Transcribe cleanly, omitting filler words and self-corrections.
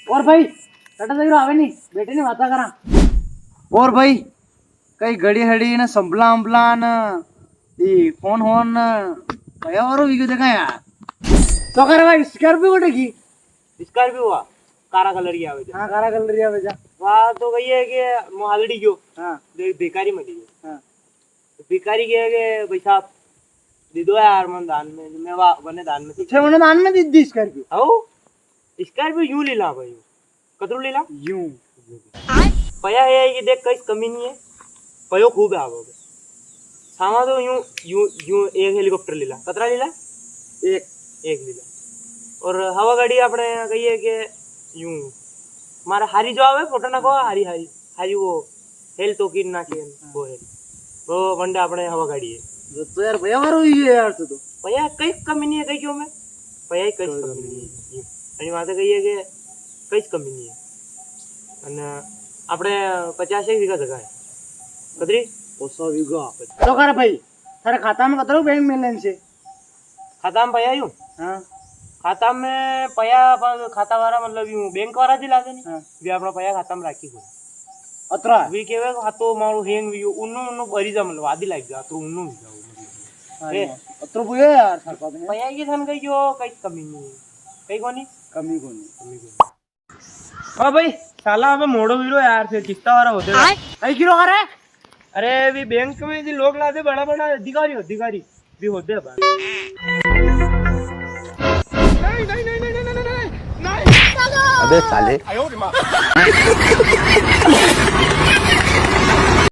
और भाई टाटा जगह आवे नहीं बेटे ने वाता करा और भाई कई घड़ी हड़ी ने संभला अंबला न ये फोन होन भया और वीडियो देखा यार तो करे भाई स्कॉर्पियो उठेगी स्कॉर्पियो हुआ कारा कलर की आवे हां कारा कलर या बेजा वाह तो कही है कि मोहालड़ी गयो हां भिखारी मटी गयो हां भिखारी के भाई साहब दे दो यार मन दान में मैं वा बने दान में छे मन दान में दी स्कॉर्पियो आओ स्कॉर्पियो यूं लीला भाई कतरू लीला यूं पया है कि देख कई कमी नहीं है पयो खूब है आवो सामा तो यूं यूं यूं एक हेलीकॉप्टर लीला कतरा लीला एक लीला और हवा गाड़ी अपने कहिए कि यूं मारा हारी जो आवे फोटो ना को हारी हारी हारी वो हेल तो की ना के वो वनडे अपने हवा गाड़ी है तो यार भया वारो ये यार तो पया कई कमी नहीं है कई क्यों में पया कई कमी नहीं है आणि माते कहिए कि कई कमी नहीं है અને આપણે 50 વીઘા જગા है કદરી 100 વીઘા तो करे भाई थारे खाता में कतरो बैंक बैलेंस है खाता में पया यूं हां खाता में पया खाता वाला मतलब यूं बैंक वाला जी लागे नहीं वी आपणा पया खाता में राखी को अतरा वी केवे खातो मारो हेंग वी उन्नो उन्नो भरी जा मतलब आदि लाग जा तो उन्नो जाओ मतलब ए अतरो बुए यार थार पास में पया की थन गयो कई कमी नहीं कई कोनी कमी कोनी हां भाई साला अब मोड़ो वीरो यार फिर किस्ता वाला होते आई किलो करे अरे वी बैंक में जी लोग लाते बड़ा बड़ा अधिकारी भी होते हैं अबे साले